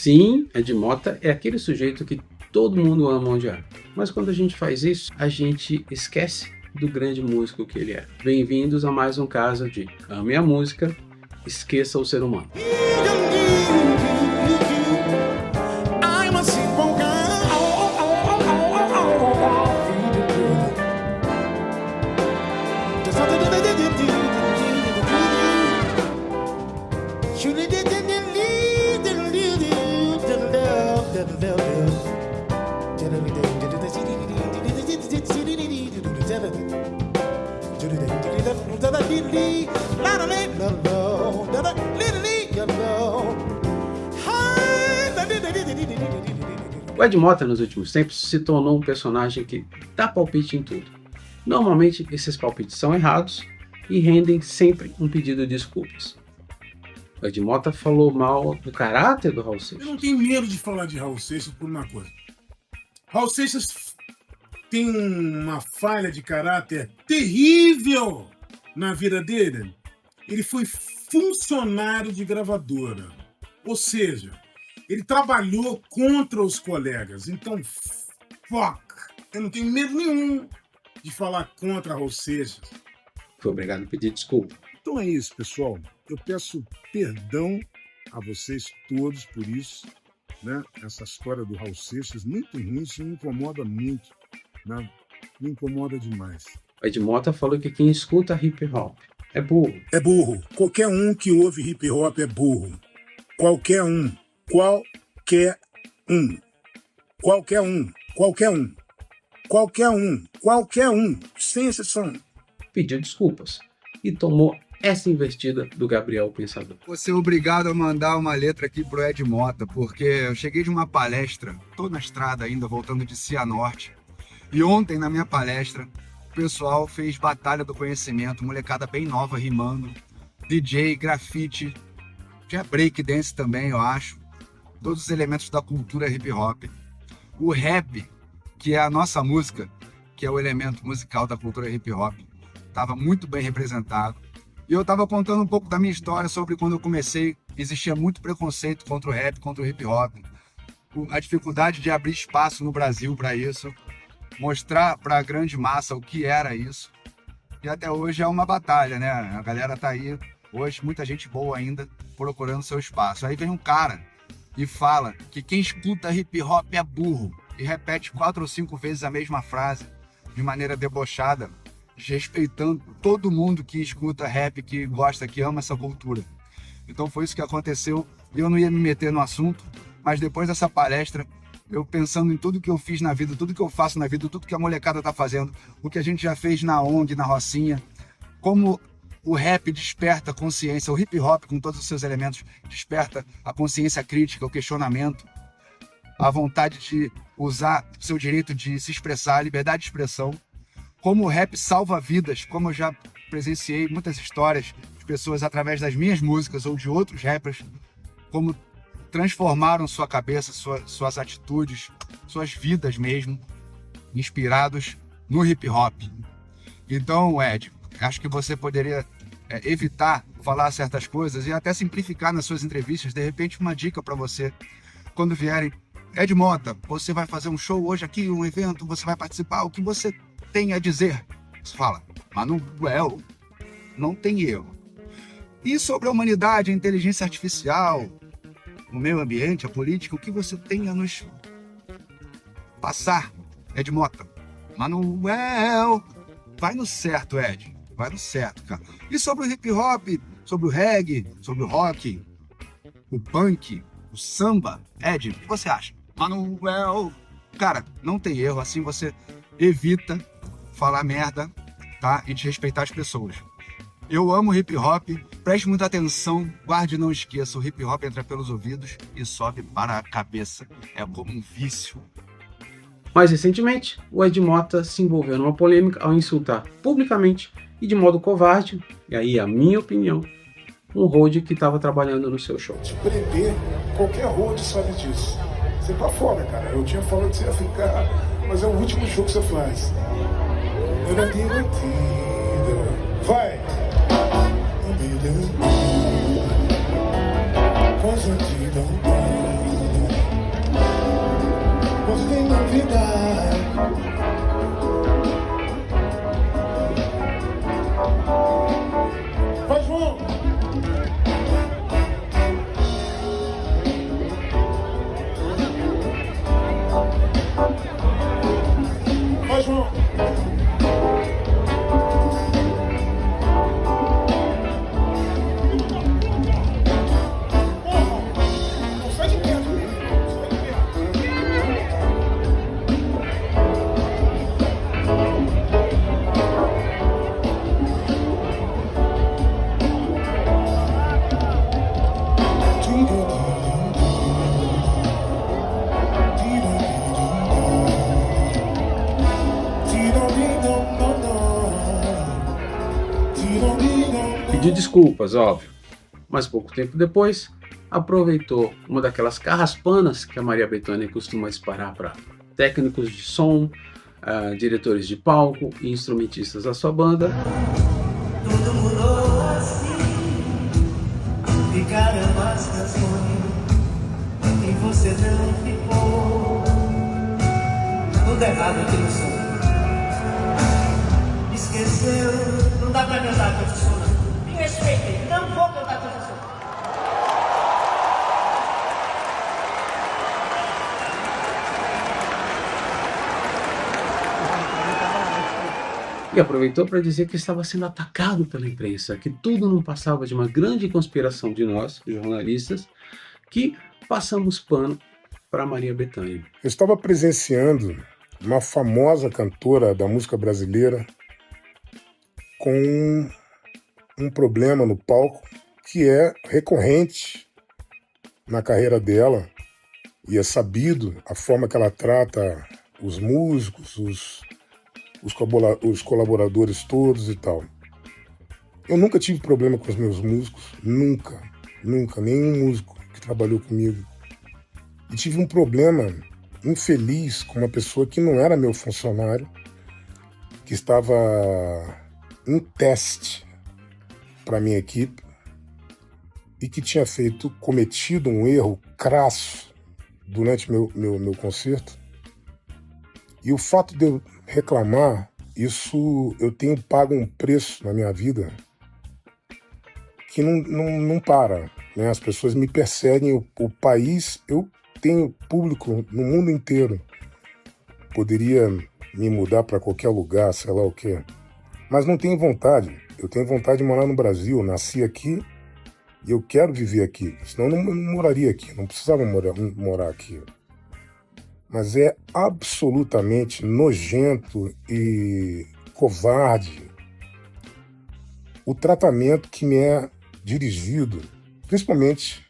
Sim, Ed Mota é aquele sujeito que todo mundo ama odiar. Mas quando a gente faz isso, a gente esquece do grande músico que ele é. Bem-vindos a mais um caso de Ame a Música, Esqueça o Ser Humano. O Ed Mota, nos últimos tempos, se tornou um personagem que dá palpite em tudo. Normalmente, esses palpites são errados e rendem sempre um pedido de desculpas. O Ed Mota falou mal do caráter do Raul Seixas. Eu não tenho medo de falar de Raul Seixas por uma coisa. Raul Seixas tem uma falha de caráter terrível na vida dele. Ele foi funcionário de gravadora. Ou seja, ele trabalhou contra os colegas. Então, eu não tenho medo nenhum de falar contra Raul Seixas. Foi obrigado a pedir desculpa. Então é isso, pessoal. Eu peço perdão a vocês todos por isso, né? Essa história do Raul Seixas, muito ruim, isso me incomoda muito, né? Me incomoda demais. O Ed Mota falou que quem escuta hip hop é burro. É burro. Qualquer um que ouve hip hop é burro. Qualquer um. Qualquer um. Qualquer um. Qualquer um. Qualquer um. Qualquer um. Sem exceção. Pediu desculpas e tomou essa investida do Gabriel Pensador. Vou ser obrigado a mandar uma letra aqui pro Ed Mota, porque eu cheguei de uma palestra, tô na estrada ainda, voltando de Cianorte, e ontem na minha palestra o pessoal fez Batalha do Conhecimento, molecada bem nova rimando, DJ, grafite, tinha breakdance também, eu acho, todos os elementos da cultura hip hop. O rap, que é a nossa música, que é o elemento musical da cultura hip hop, estava muito bem representado. E eu estava contando um pouco da minha história sobre quando eu comecei, existia muito preconceito contra o rap, contra o hip hop, a dificuldade de abrir espaço no Brasil para isso, mostrar para a grande massa o que era isso. E até hoje é uma batalha, né? A galera tá aí, hoje, muita gente boa ainda, procurando seu espaço. Aí vem um cara e fala que quem escuta hip hop é burro, e repete 4 ou 5 vezes a mesma frase, de maneira debochada, respeitando todo mundo que escuta rap, que gosta, que ama essa cultura. Então foi isso que aconteceu. Eu não ia me meter no assunto, mas depois dessa palestra, eu pensando em tudo que eu fiz na vida, tudo que eu faço na vida, tudo que a molecada tá fazendo, o que a gente já fez na ONG, na Rocinha, como o rap desperta a consciência, o hip hop com todos os seus elementos desperta a consciência crítica, o questionamento, a vontade de usar o seu direito de se expressar, a liberdade de expressão. Como o rap salva vidas, como eu já presenciei muitas histórias de pessoas através das minhas músicas ou de outros rappers, como transformaram sua cabeça, suas atitudes, suas vidas mesmo, inspirados no hip hop. Então, Ed, acho que você poderia evitar falar certas coisas e até simplificar nas suas entrevistas. De repente, uma dica para você, quando vierem: Ed Mota, você vai fazer um show hoje aqui, um evento, você vai participar, o que você tem a dizer? Você fala: Manuel, não tem erro. E sobre a humanidade, a inteligência artificial, o meio ambiente, a política, o que você tem a nos passar, Ed Mota? Manuel, vai no certo, Ed, vai no certo, cara. E sobre o hip hop, sobre o reggae, sobre o rock, o punk, o samba, Ed, o que você acha? Manuel, cara, não tem erro, assim você evita falar merda, tá? E desrespeitar as pessoas. Eu amo hip hop, preste muita atenção, guarde e não esqueça, o hip hop entra pelos ouvidos e sobe para a cabeça. É como um vício. Mais recentemente, o Ed Mota se envolveu numa polêmica ao insultar publicamente e de modo covarde, e aí a minha opinião, um road que estava trabalhando no seu show. Te prender, qualquer road sabe disso. Você tá fora, cara. Eu tinha falado que você ia ficar, mas é o último show que você faz. Vai! pediu desculpas, óbvio, mas pouco tempo depois aproveitou uma daquelas carraspanas que a Maria Bethânia costuma disparar para técnicos de som, diretores de palco e instrumentistas da sua banda. Tudo mudou assim, ficaram as canções e você não ficou. Tudo errado aqui no som. Esqueceu, não dá pra cantar com esse som não. Me respeitem, não vou cantar com esse som. E aproveitou para dizer que estava sendo atacado pela imprensa, que tudo não passava de uma grande conspiração de nós, jornalistas, que passamos pano para Maria Bethânia. Eu estava presenciando uma famosa cantora da música brasileira com um problema no palco que é recorrente na carreira dela e é sabido a forma que ela trata os músicos, os colaboradores todos e tal. Eu nunca tive problema com os meus músicos, nunca, nenhum músico que trabalhou comigo. E tive um problema infeliz com uma pessoa que não era meu funcionário, que estava em teste para minha equipe e que tinha cometido um erro crasso durante meu concerto. E o fato de eu reclamar, isso eu tenho pago um preço na minha vida que não para, né? As pessoas me perseguem, o país, eu tenho público no mundo inteiro. Poderia me mudar para qualquer lugar, sei lá o quê, mas não tenho vontade. Eu tenho vontade de morar no Brasil, eu nasci aqui e eu quero viver aqui, senão eu não moraria aqui, não precisava morar aqui. Mas é absolutamente nojento e covarde o tratamento que me é dirigido, principalmente,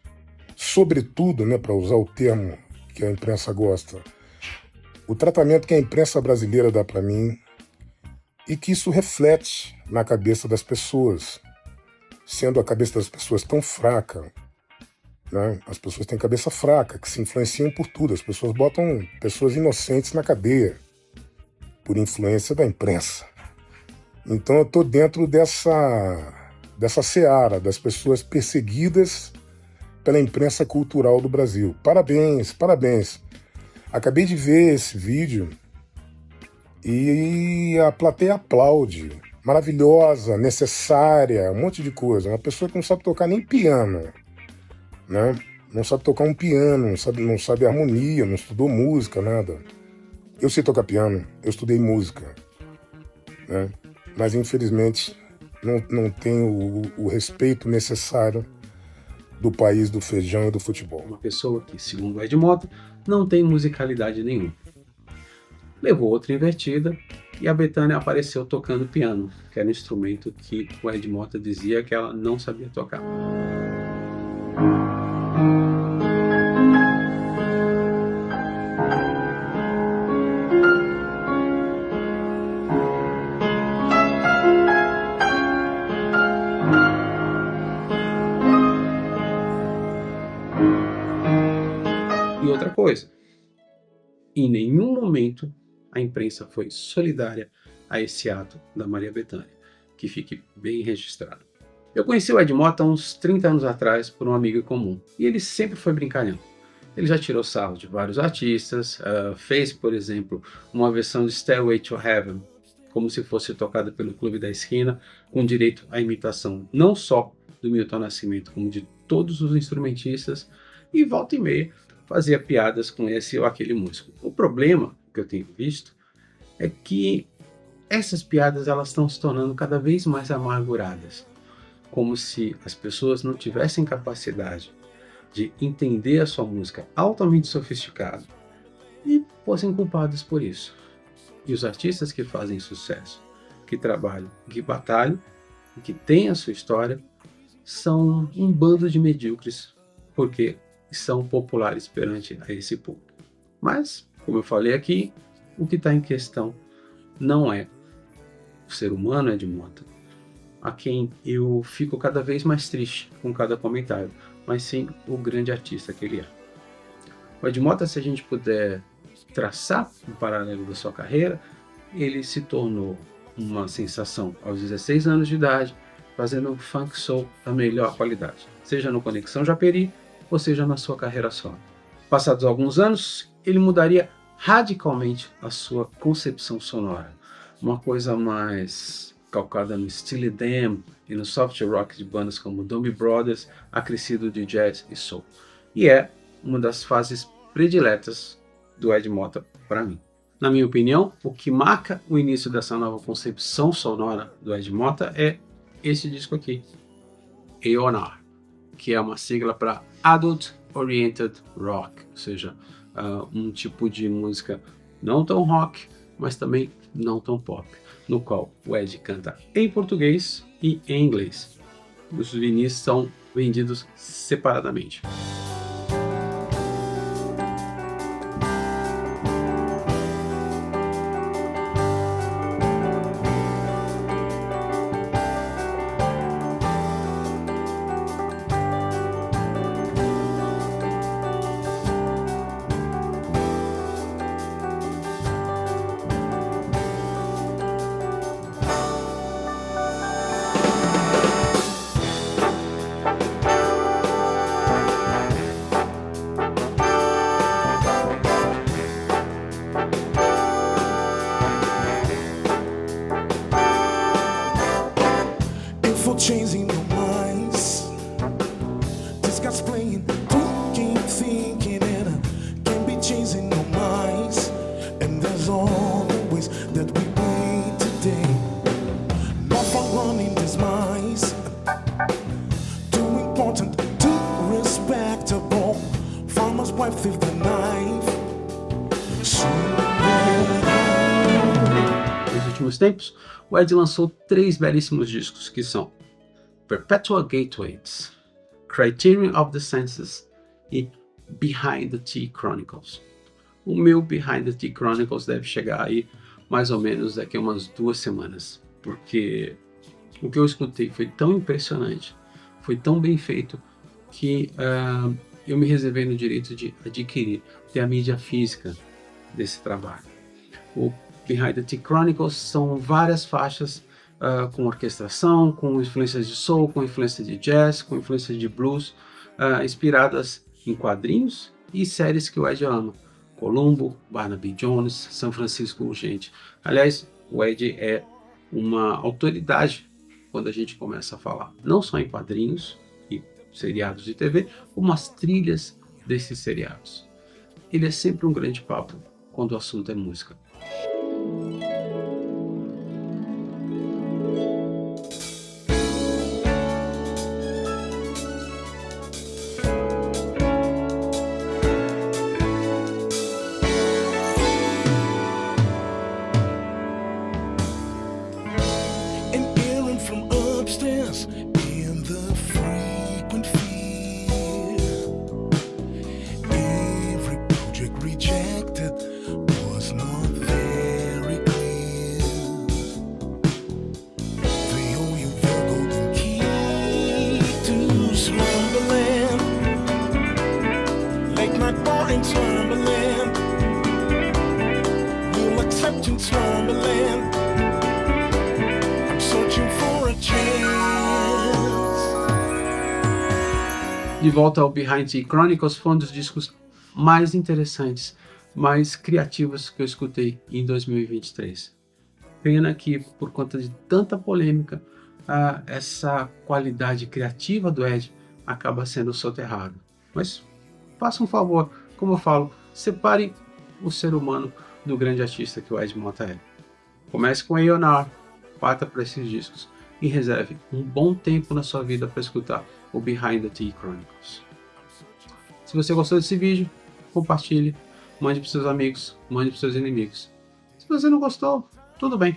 sobretudo, né, para usar o termo que a imprensa gosta, o tratamento que a imprensa brasileira dá para mim e que isso reflete na cabeça das pessoas, sendo a cabeça das pessoas tão fraca. Né? As pessoas têm cabeça fraca, que se influenciam por tudo. As pessoas botam pessoas inocentes na cadeia por influência da imprensa. Então eu estou dentro dessa seara das pessoas perseguidas pela imprensa cultural do Brasil. Parabéns, parabéns. Acabei de ver esse vídeo e a plateia aplaude. Maravilhosa, necessária, um monte de coisa. Uma pessoa que não sabe tocar nem piano. Né? Não sabe tocar um piano, não sabe harmonia, não estudou música, nada. Eu sei tocar piano, eu estudei música, né? Mas infelizmente não tenho o respeito necessário do país do feijão e do futebol. Uma pessoa que, segundo o Ed Mota, não tem musicalidade nenhuma. Levou outra invertida e a Bethânia apareceu tocando piano, que era um instrumento que o Ed Mota dizia que ela não sabia tocar. E outra coisa, em nenhum momento a imprensa foi solidária a esse ato da Maria Bethânia, que fique bem registrado. Eu conheci o Ed Mota há uns 30 anos atrás por um amigo comum, e ele sempre foi brincalhão. Ele já tirou sarro de vários artistas, fez, por exemplo, uma versão de Stairway to Heaven, como se fosse tocada pelo Clube da Esquina, com direito à imitação não só do Milton Nascimento, como de todos os instrumentistas, e volta e meia fazia piadas com esse ou aquele músico. O problema que eu tenho visto é que essas piadas elas estão se tornando cada vez mais amarguradas, como se as pessoas não tivessem capacidade de entender a sua música altamente sofisticada e fossem culpadas por isso. E os artistas que fazem sucesso, que trabalham, que batalham e que têm a sua história, são um bando de medíocres, porque são populares perante a esse público. Mas, como eu falei aqui, o que está em questão não é o ser humano Ed Mota, a quem eu fico cada vez mais triste com cada comentário, mas sim o grande artista que ele é. O Ed Mota, se a gente puder traçar um paralelo da sua carreira, ele se tornou uma sensação aos 16 anos de idade, fazendo funk soul da melhor qualidade, seja no Conexão Japeri ou seja na sua carreira solo. Passados alguns anos, ele mudaria radicalmente a sua concepção sonora, uma coisa mais calcada no Steely Dan e no soft rock de bandas como Doobie Brothers, acrescido de jazz e soul. E é uma das fases prediletas do Ed Mota para mim. Na minha opinião, o que marca o início dessa nova concepção sonora do Ed Mota é esse disco aqui, A&R, que é uma sigla para Adult Oriented Rock, ou seja, um tipo de música não tão rock, mas também não tão pop, no qual o Ed canta em português e em inglês. Os vinis são vendidos separadamente. Changing your minds, this guy's playing, thinking, and can't be changing your minds. And there's always that we play today. Not for running these minds, too important, too respectable. Farmer's wife with the knife. Nos últimos tempos, o Ed lançou 3 belíssimos discos que são Perpetual Gateways, Criterion of the Senses e Behind the Tea Chronicles. O meu Behind the Tea Chronicles deve chegar aí mais ou menos daqui a umas 2 semanas, porque o que eu escutei foi tão impressionante, foi tão bem feito, que eu me reservei no direito de adquirir, ter a mídia física desse trabalho. O Behind the Tea Chronicles são várias faixas com orquestração, com influências de soul, com influência de jazz, com influência de blues, inspiradas em quadrinhos e séries que o Ed ama. Columbo, Barnaby Jones, São Francisco Urgente. Aliás, o Ed é uma autoridade quando a gente começa a falar, não só em quadrinhos e seriados de TV, como as trilhas desses seriados. Ele é sempre um grande papo quando o assunto é música. De volta ao Behind the Chronicles, foi um dos discos mais interessantes, mais criativos que eu escutei em 2023. Pena que, por conta de tanta polêmica, essa qualidade criativa do Ed acaba sendo soterrada. Mas faça um favor, como eu falo, separe o ser humano do grande artista que o Ed Mota é. Comece com A&R, parta para esses discos e reserve um bom tempo na sua vida para escutar o Behind the Tea Chronicles. Se você gostou desse vídeo, compartilhe, mande para seus amigos, mande para seus inimigos. Se você não gostou, tudo bem.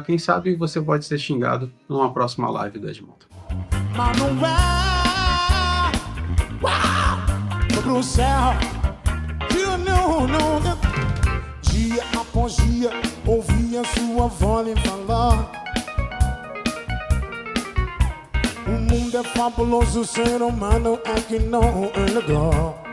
Quem sabe você pode ser xingado numa próxima live do Ed Mota. Pro céu, dia após dia, ouvia sua voz falar. fabuloso ser humano é que não é legal.